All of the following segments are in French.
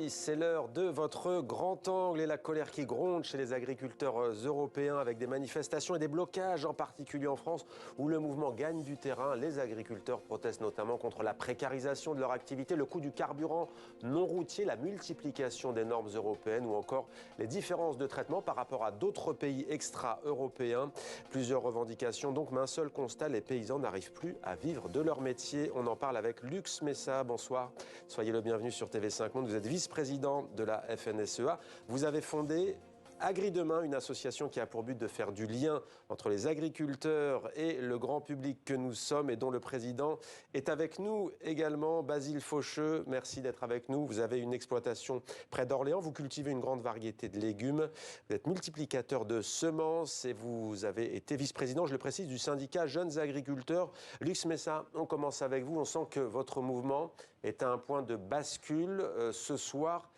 midi, c'est l'heure de votre grand angle et la colère qui gronde chez les agriculteurs européens avec des manifestations et des blocages, en particulier en France, où le mouvement gagne du terrain. Les agriculteurs protestent notamment contre la précarisation de leur activité, le coût du carburant non routier, la multiplication des normes européennes ou encore les différences de traitement par rapport à d'autres pays extra-européens. Plusieurs revendications donc, mais un seul constat, les paysans n'arrivent plus à vivre de leur métier. On en parle avec Lux Messa. Bonsoir. Soyez le bienvenu sur TV5 Monde. Vous êtes vice-président de la FNSEA. Vous avez fondé Agri-Demain, une association qui a pour but de faire du lien entre les agriculteurs et le grand public que nous sommes et dont le président est avec nous également. Basile Faucheux, merci d'être avec nous. Vous avez une exploitation près d'Orléans. Vous cultivez une grande variété de légumes. Vous êtes multiplicateur de semences et vous avez été vice-président, je le précise, du syndicat Jeunes Agriculteurs. Lux Messa, on commence avec vous. On sent que votre mouvement est à un point de bascule. Ce soir,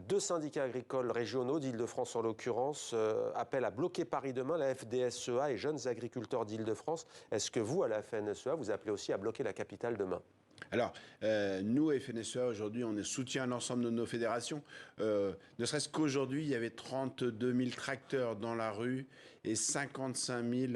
deux syndicats agricoles régionaux d'Île-de-France en l'occurrence, appellent à bloquer Paris demain, la FDSEA et Jeunes Agriculteurs d'Île-de-France. Est-ce que vous, à la FNSEA, vous appelez aussi à bloquer la capitale demain ? Alors, nous, FNSEA, aujourd'hui, on soutient l'ensemble de nos fédérations. Ne serait-ce qu'aujourd'hui, il y avait 32 000 tracteurs dans la rue et 55 000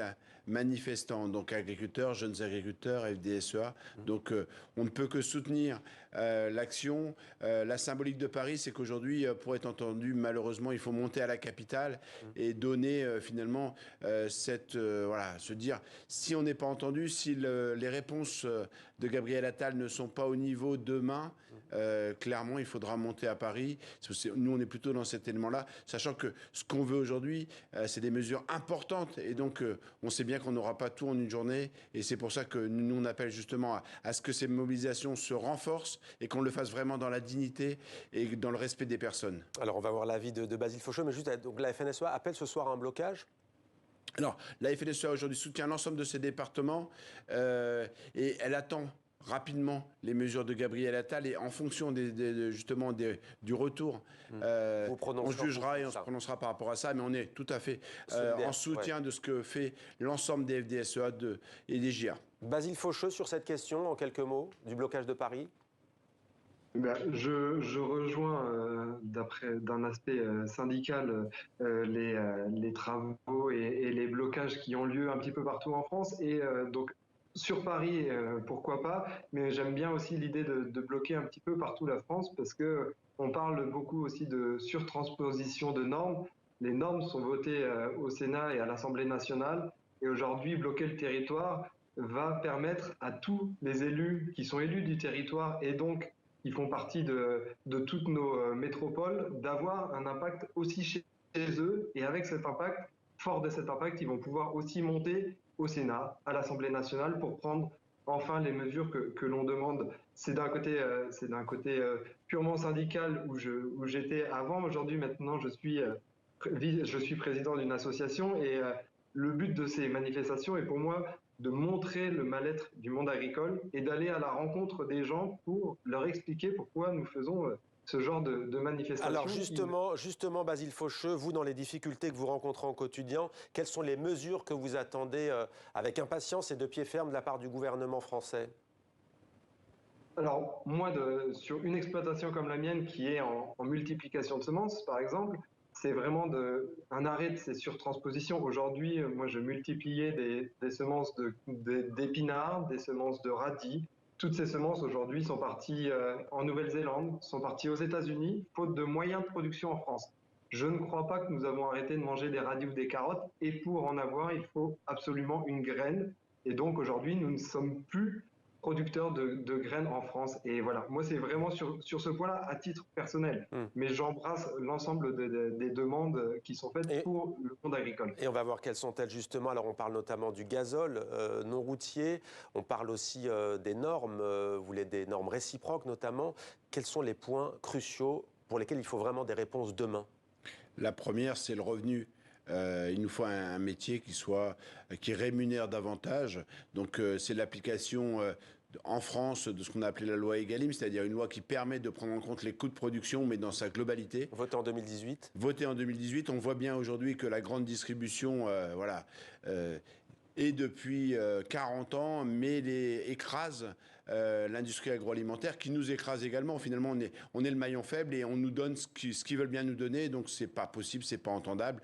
manifestants, donc agriculteurs, jeunes agriculteurs, FDSEA. Donc, on ne peut que soutenir l'action. La symbolique de Paris, c'est qu'aujourd'hui, pour être entendu, malheureusement, il faut monter à la capitale et donner finalement voilà, se dire, si on n'est pas entendu, si les réponses de Gabriel Attal ne sont pas au niveau demain, clairement, il faudra monter à Paris. Nous, on est plutôt dans cet élément-là, sachant que ce qu'on veut aujourd'hui, c'est des mesures importantes. Et donc, on sait bien qu'on n'aura pas tout en une journée. Et c'est pour ça que nous, on appelle justement à ce que ces mobilisations se renforcent et qu'on le fasse vraiment dans la dignité et dans le respect des personnes. Alors, on va voir l'avis de Basile Faucheux, mais juste, donc, la FNSEA appelle ce soir à un blocage ? Alors, la FNSEA aujourd'hui soutient l'ensemble de ces départements et elle attend rapidement les mesures de Gabriel Attal et en fonction justement du retour, on jugera et on se prononcera par rapport à ça, mais on est tout à fait en soutien de ce que fait l'ensemble des FDSEA et des JA. Basile Faucheux, sur cette question, en quelques mots, du blocage de Paris ? Je rejoins d'un aspect syndical les travaux et les blocages qui ont lieu un petit peu partout en France et donc sur Paris, pourquoi pas, mais j'aime bien aussi l'idée de bloquer un petit peu partout la France parce que on parle beaucoup aussi de surtransposition de normes. Les normes sont votées au Sénat et à l'Assemblée nationale et aujourd'hui bloquer le territoire va permettre à tous les élus qui sont élus du territoire et donc qui font partie de toutes nos métropoles d'avoir un impact aussi chez eux et avec cet impact, fort de cet impact, ils vont pouvoir aussi monter au Sénat, à l'Assemblée nationale pour prendre enfin les mesures que l'on demande. C'est d'un côté, purement syndical où j'étais avant. Aujourd'hui, maintenant, je suis président d'une association et le but de ces manifestations est pour moi de montrer le mal-être du monde agricole et d'aller à la rencontre des gens pour leur expliquer pourquoi nous faisons ce genre de manifestations. Alors justement, Basile Faucheux, vous, dans les difficultés que vous rencontrez en quotidien, quelles sont les mesures que vous attendez avec impatience et de pied ferme de la part du gouvernement français ? Alors, moi, sur une exploitation comme la mienne qui est en multiplication de semences, par exemple, c'est vraiment un arrêt de ces surtranspositions. Aujourd'hui, moi, je multipliais des semences d'épinards, des semences de radis. Toutes ces semences, aujourd'hui, sont parties en Nouvelle-Zélande, sont parties aux États-Unis, faute de moyens de production en France. Je ne crois pas que nous avons arrêté de manger des radis ou des carottes. Et pour en avoir, il faut absolument une graine. Et donc, aujourd'hui, nous ne sommes plus producteurs de graines en France. Et voilà, moi, c'est vraiment sur ce point-là, à titre personnel. Mais j'embrasse l'ensemble des demandes qui sont faites pour le monde agricole. Et on va voir quelles sont-elles justement. Alors, on parle notamment du gazole non routier. On parle aussi des normes, vous voulez des normes réciproques notamment. Quels sont les points cruciaux pour lesquels il faut vraiment des réponses demain ? La première, c'est le revenu. Il nous faut un métier qui rémunère davantage. Donc c'est l'application en France de ce qu'on a appelé la loi Egalim, c'est-à-dire une loi qui permet de prendre en compte les coûts de production, mais dans sa globalité. Votée en 2018. Votée en 2018. On voit bien aujourd'hui que la grande distribution, est depuis 40 ans, mais écrase l'industrie agroalimentaire qui nous écrase également. Finalement, on est le maillon faible et on nous donne ce qu'ils veulent bien nous donner. Donc, c'est pas possible, c'est pas entendable.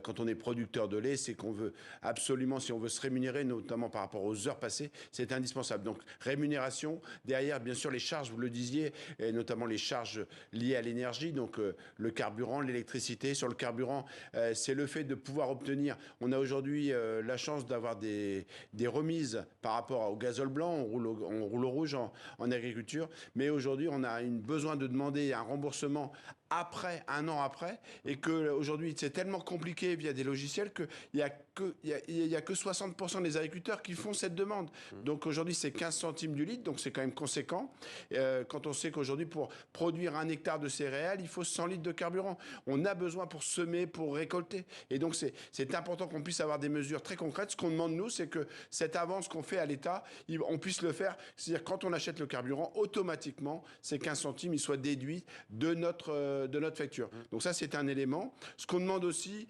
Quand on est producteur de lait, c'est qu'on veut absolument, si on veut se rémunérer, notamment par rapport aux heures passées, c'est indispensable. Donc, rémunération. Derrière, bien sûr, les charges, vous le disiez, et notamment les charges liées à l'énergie. Donc, le carburant, l'électricité. Sur le carburant, c'est le fait de pouvoir obtenir. On a aujourd'hui la chance d'avoir des remises par rapport au gazole blanc. On roule au rouge en agriculture. Mais aujourd'hui, on a besoin de demander un remboursement après, un an après, et qu'aujourd'hui, c'est tellement compliqué via des logiciels qu'il n'y a que 60% des agriculteurs qui font cette demande. Donc aujourd'hui, c'est 15 centimes du litre, donc c'est quand même conséquent. Quand on sait qu'aujourd'hui, pour produire 1 hectare de céréales, il faut 100 litres de carburant. On a besoin pour semer, pour récolter. Et donc, c'est important qu'on puisse avoir des mesures très concrètes. Ce qu'on demande, nous, c'est que cette avance qu'on fait à l'État, on puisse le faire. C'est-à-dire, quand on achète le carburant, automatiquement, ces 15 centimes, ils soient déduits de notre facture. Donc ça, c'est un élément. Ce qu'on demande aussi,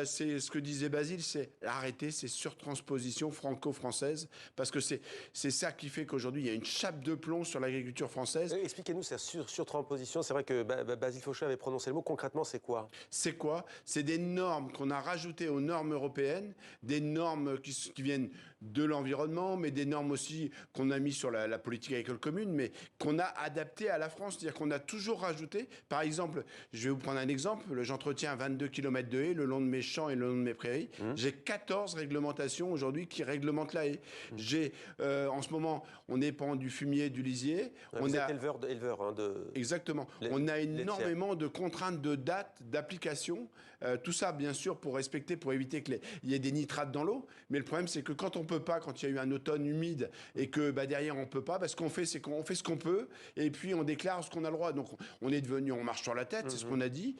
c'est ce que disait Basile, c'est arrêter ces surtranspositions franco-françaises, parce que c'est ça qui fait qu'aujourd'hui, il y a une chape de plomb sur l'agriculture française. Expliquez-nous cette surtransposition. C'est vrai que Basile Fauché avait prononcé le mot. Concrètement, c'est quoi? C'est quoi? C'est des normes qu'on a rajoutées aux normes européennes, des normes qui viennent de l'environnement, mais des normes aussi qu'on a mis sur la politique agricole commune, mais qu'on a adaptées à la France. C'est-à-dire qu'on a toujours rajouté, par exemple, je vais vous prendre un exemple, j'entretiens 22 km de haies le long de mes champs et le long de mes prairies. J'ai 14 réglementations aujourd'hui qui réglementent la haie. J'ai, en ce moment, on épand du fumier, du lisier. Vous êtes éleveur de... Exactement. On a énormément de contraintes de date, d'application. Tout ça, bien sûr, pour éviter qu'il y ait des nitrates dans l'eau. Mais le problème, c'est que quand on peut pas, quand il y a eu un automne humide et que derrière on peut pas, ce qu'on fait, c'est qu'on fait ce qu'on peut et puis on déclare ce qu'on a le droit. Donc on marche sur la tête, c'est ce qu'on a dit.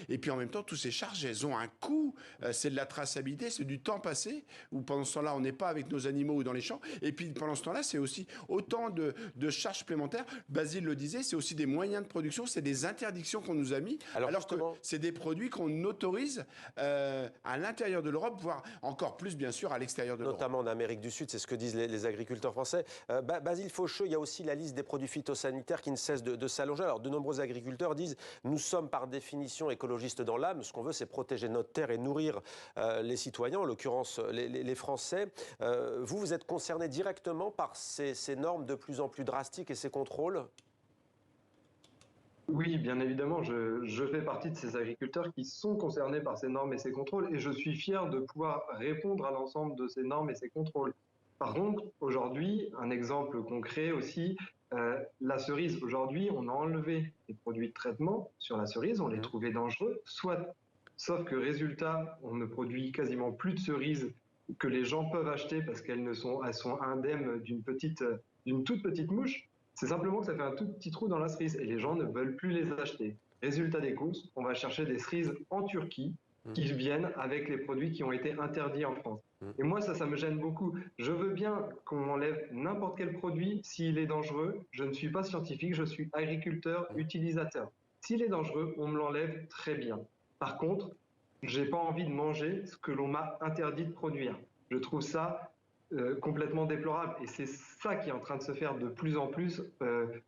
Et puis en même temps, toutes ces charges, elles ont un coût. C'est de la traçabilité, c'est du temps passé où pendant ce temps-là, on n'est pas avec nos animaux ou dans les champs. Et puis pendant ce temps-là, c'est aussi autant de charges supplémentaires. Basile le disait, c'est aussi des moyens de production, c'est des interdictions qu'on nous a mis. Alors que c'est des produits qu'on autorise à l'intérieur de l'Europe, voire encore plus, bien sûr, à l'extérieur de l'Europe. Notamment en Amérique du Sud, c'est ce que disent les agriculteurs français. Basile Faucheux, il y a aussi la liste des produits phytosanitaires qui ne cesse de s'allonger. Alors, de nombreux agriculteurs disent « Nous sommes par définition écologistes dans l'âme. Ce qu'on veut, c'est protéger notre terre et nourrir les citoyens, en l'occurrence les Français. » Vous êtes concerné directement par ces normes de plus en plus drastiques et ces contrôles? Oui, bien évidemment, je fais partie de ces agriculteurs qui sont concernés par ces normes et ces contrôles, et je suis fier de pouvoir répondre à l'ensemble de ces normes et ces contrôles. Par contre, aujourd'hui, un exemple concret aussi, la cerise. Aujourd'hui, on a enlevé les produits de traitement sur la cerise, on les trouvait dangereux, sauf que résultat, on ne produit quasiment plus de cerises que les gens peuvent acheter parce elles sont indemnes d'une toute petite mouche. C'est simplement que ça fait un tout petit trou dans la cerise et les gens ne veulent plus les acheter. Résultat des courses, on va chercher des cerises en Turquie qui viennent avec les produits qui ont été interdits en France. Et moi, ça me gêne beaucoup. Je veux bien qu'on enlève n'importe quel produit s'il est dangereux. Je ne suis pas scientifique, je suis agriculteur, utilisateur. S'il est dangereux, on me l'enlève très bien. Par contre, j'ai pas envie de manger ce que l'on m'a interdit de produire. Je trouve ça complètement déplorable. Et c'est ça qui est en train de se faire de plus en plus,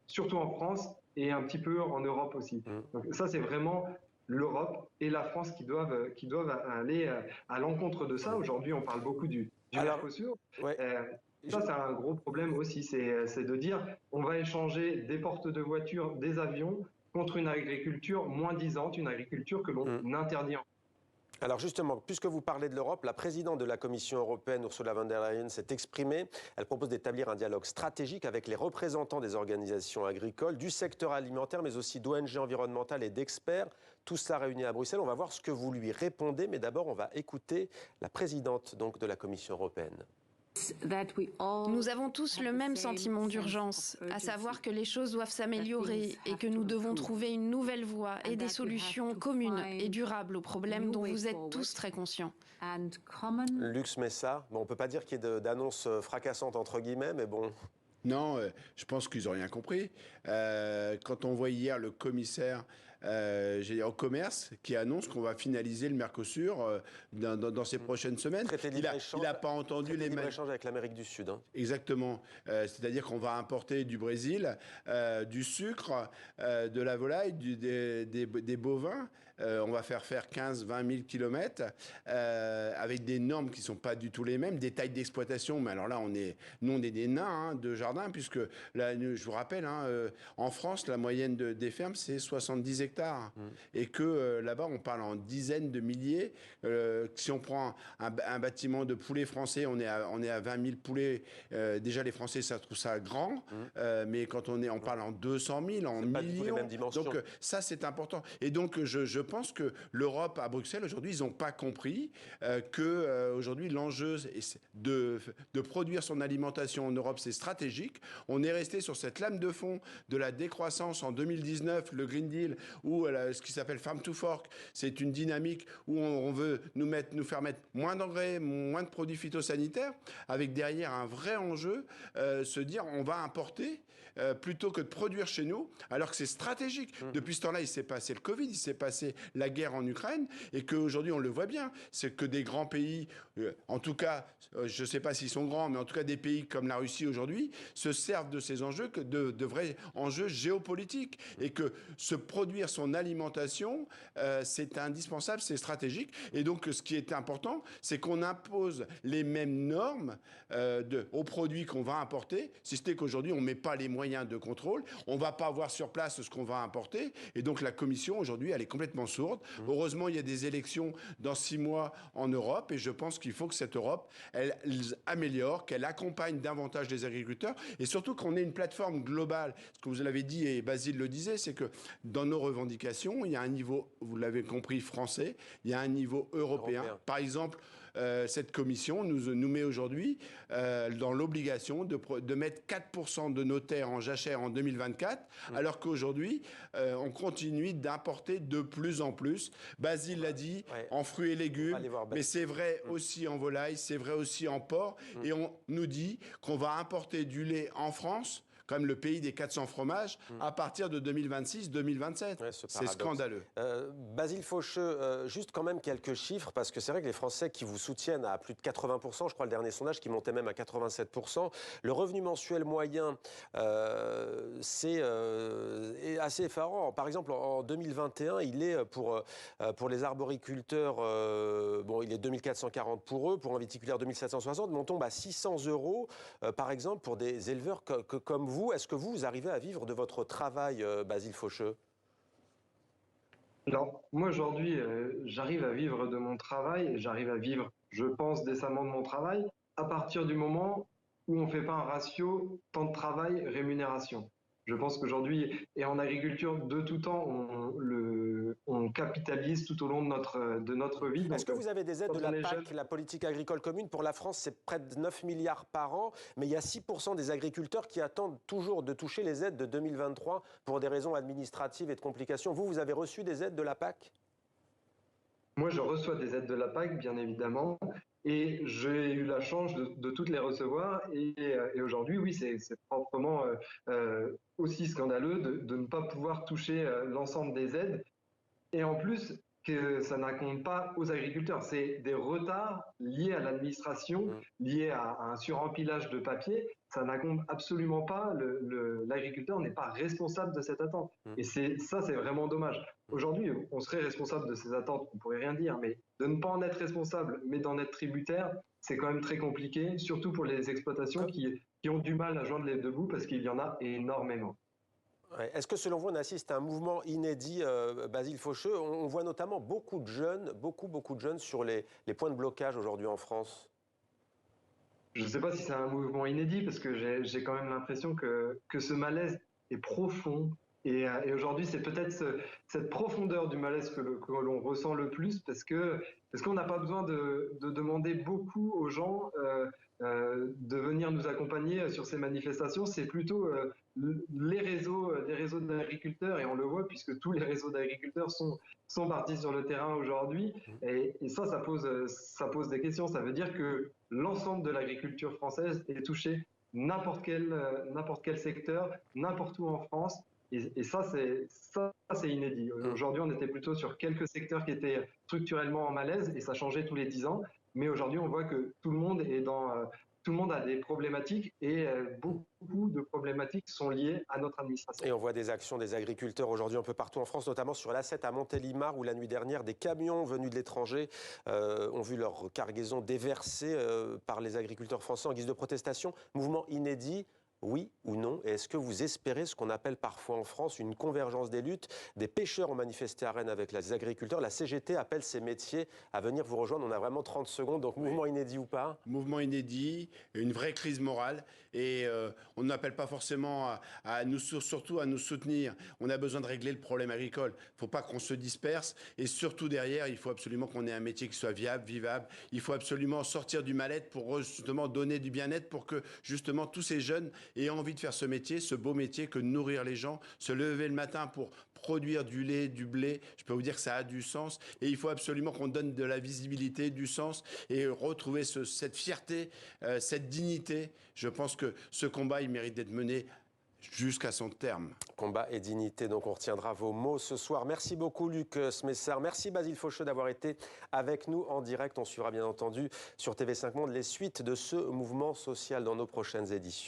surtout en France et un petit peu en Europe aussi. Donc ça, c'est vraiment l'Europe et la France qui doivent aller à l'encontre de ça. Aujourd'hui, on parle beaucoup du Mercosur. Ouais. Ça, c'est un gros problème aussi. C'est de dire on va échanger des portes de voitures, des avions contre une agriculture moins disante, une agriculture que l'on interdit en France. Alors justement, puisque vous parlez de l'Europe, la présidente de la Commission européenne, Ursula von der Leyen, s'est exprimée. Elle propose d'établir un dialogue stratégique avec les représentants des organisations agricoles, du secteur alimentaire, mais aussi d'ONG environnementales et d'experts. Tout cela réuni à Bruxelles. On va voir ce que vous lui répondez, mais d'abord, on va écouter la présidente donc, de la Commission européenne. Nous avons tous le même sentiment d'urgence, à savoir que les choses doivent s'améliorer et que nous devons trouver une nouvelle voie et des solutions communes et durables aux problèmes dont vous êtes tous très conscients. Lux Messa, bon, on ne peut pas dire qu'il y ait d'annonces fracassantes entre guillemets, mais bon... Non, je pense qu'ils n'ont rien compris. Quand on voit hier le commissaire au commerce qui annonce qu'on va finaliser le Mercosur dans ces prochaines semaines. Il n'a pas entendu les libre-échange avec l'Amérique du Sud. Hein. Exactement. C'est-à-dire qu'on va importer du Brésil du sucre, de la volaille, des bovins. On va faire 15-20 000 kilomètres avec des normes qui ne sont pas du tout les mêmes, des tailles d'exploitation. Mais alors là, nous, on est des nains de jardin, puisque là, je vous rappelle, en France, la moyenne des fermes, c'est 70 hectares. Et que là-bas, on parle en dizaines de milliers. Si on prend un bâtiment de poulets français, on est à 20 000 poulets. Déjà, les Français, ça trouve ça grand. Mais quand on parle en 200 000, en millions. Pas du tout les mêmes dimensions. Donc ça, c'est important. Et donc, je pense que l'Europe, à Bruxelles, aujourd'hui, ils n'ont pas compris que aujourd'hui, l'enjeu de produire son alimentation en Europe, c'est stratégique. On est resté sur cette lame de fond de la décroissance en 2019, le Green Deal, ou ce qui s'appelle Farm to Fork. C'est une dynamique où on veut nous faire mettre moins d'engrais, moins de produits phytosanitaires, avec derrière un vrai enjeu, se dire on va importer plutôt que de produire chez nous, alors que c'est stratégique. Depuis ce temps-là, il s'est passé le Covid, il s'est passé la guerre en Ukraine, et qu'aujourd'hui, on le voit bien, c'est que des grands pays, en tout cas, je ne sais pas s'ils sont grands, mais en tout cas des pays comme la Russie aujourd'hui, se servent de ces enjeux que de vrais enjeux géopolitiques, et que se produire son alimentation, c'est indispensable, c'est stratégique. Et donc, ce qui est important, c'est qu'on impose les mêmes normes aux produits qu'on va importer, si ce n'est qu'aujourd'hui, on ne met pas les moyens de contrôle, on ne va pas voir sur place ce qu'on va importer, et donc la Commission, aujourd'hui, elle est complètement sourde. Heureusement, il y a des élections dans 6 mois en Europe, et je pense qu'il faut que cette Europe, elle améliore, qu'elle accompagne davantage les agriculteurs, et surtout qu'on ait une plateforme globale. Ce que vous l'avez dit, et Basile le disait, c'est que dans nos revendications, il y a un niveau, vous l'avez compris, français, il y a un niveau européen. Par exemple, cette commission nous met aujourd'hui dans l'obligation de mettre 4% de nos terres en jachère en 2024, alors qu'aujourd'hui, on continue d'importer de plus en plus. Basile l'a dit, en fruits et légumes, mais c'est vrai aussi en volaille, c'est vrai aussi en porc, et on nous dit qu'on va importer du lait en France, comme le pays des 400 fromages, à partir de 2026-2027. Ouais, c'est scandaleux. Basile Faucheux, juste quand même quelques chiffres, parce que c'est vrai que les Français qui vous soutiennent à plus de 80%, je crois le dernier sondage qui montait même à 87%, le revenu mensuel moyen, c'est assez effarant. Par exemple, en 2021, il est pour les arboriculteurs, il est 2440 pour eux, pour un viticulaire 2760, mais on tombe à 600 €, par exemple, pour des éleveurs comme vous. Est-ce que vous arrivez à vivre de votre travail, Basile Faucheux ? Alors, moi aujourd'hui, j'arrive à vivre de mon travail, j'arrive à vivre, je pense, décemment de mon travail, à partir du moment où on ne fait pas un ratio temps de travail, rémunération. Je pense qu'aujourd'hui, et en agriculture de tout temps, on capitalise tout au long de notre vie. Est-ce que vous avez des aides de la PAC, la politique agricole commune? Pour la France, c'est près de 9 milliards par an, mais il y a 6% des agriculteurs qui attendent toujours de toucher les aides de 2023 pour des raisons administratives et de complications. Vous avez reçu des aides de la PAC? Moi, je reçois des aides de la PAC, bien évidemment, et j'ai eu la chance de toutes les recevoir. Et aujourd'hui, oui, c'est proprement aussi scandaleux de ne pas pouvoir toucher l'ensemble des aides. Et en plus, que ça n'incombe pas aux agriculteurs. C'est des retards liés à l'administration, liés à un surempilage de papier. Ça n'incombe absolument pas. L'agriculteur n'est pas responsable de cette attente. Et c'est vraiment dommage. Aujourd'hui, on serait responsable de ces attentes, on ne pourrait rien dire, mais de ne pas en être responsable, mais d'en être tributaire, c'est quand même très compliqué, surtout pour les exploitations qui ont du mal à joindre les deux bouts parce qu'il y en a énormément. Est-ce que selon vous, on assiste à un mouvement inédit, Basile Faucheux? On voit notamment beaucoup de jeunes sur les points de blocage aujourd'hui en France. Je ne sais pas si c'est un mouvement inédit, parce que j'ai quand même l'impression que ce malaise est profond. Et aujourd'hui, c'est peut-être cette profondeur du malaise que l'on ressent le plus, parce qu'on n'a pas besoin de demander beaucoup aux gens de venir nous accompagner sur ces manifestations. C'est plutôt les réseaux d'agriculteurs, et on le voit puisque tous les réseaux d'agriculteurs sont partis sur le terrain aujourd'hui. Et ça pose des questions. Ça veut dire que l'ensemble de l'agriculture française est touché, n'importe quel secteur, n'importe où en France. Et ça, c'est inédit. Aujourd'hui, on était plutôt sur quelques secteurs qui étaient structurellement en malaise et ça changeait tous les 10 ans. Mais aujourd'hui, on voit que tout le monde tout le monde a des problématiques et beaucoup de problématiques sont liées à notre administration. Et on voit des actions des agriculteurs aujourd'hui un peu partout en France, notamment sur l'A7 à Montélimar, où la nuit dernière, des camions venus de l'étranger ont vu leur cargaison déversée par les agriculteurs français en guise de protestation. Mouvement inédit. Oui ou non? Et est-ce que vous espérez ce qu'on appelle parfois en France une convergence des luttes? Des pêcheurs ont manifesté à Rennes avec les agriculteurs. La CGT appelle ces métiers à venir vous rejoindre. On a vraiment 30 secondes, donc mouvement inédit ou pas? Mouvement inédit, une vraie crise morale. Et on n'appelle pas forcément surtout à nous soutenir. On a besoin de régler le problème agricole. Il ne faut pas qu'on se disperse. Et surtout derrière, il faut absolument qu'on ait un métier qui soit viable, vivable. Il faut absolument sortir du mal-être pour justement donner du bien-être pour que justement tous ces jeunes aient envie de faire ce métier, ce beau métier que de nourrir les gens, se lever le matin pour produire du lait, du blé. Je peux vous dire que ça a du sens. Et il faut absolument qu'on donne de la visibilité, du sens et retrouver cette fierté, cette dignité. Je pense que ce combat, il mérite d'être mené jusqu'à son terme. Combat et dignité, donc on retiendra vos mots ce soir. Merci beaucoup Luc Smessard, merci Basile Faucheux d'avoir été avec nous en direct. On suivra bien entendu sur TV5 Monde les suites de ce mouvement social dans nos prochaines éditions.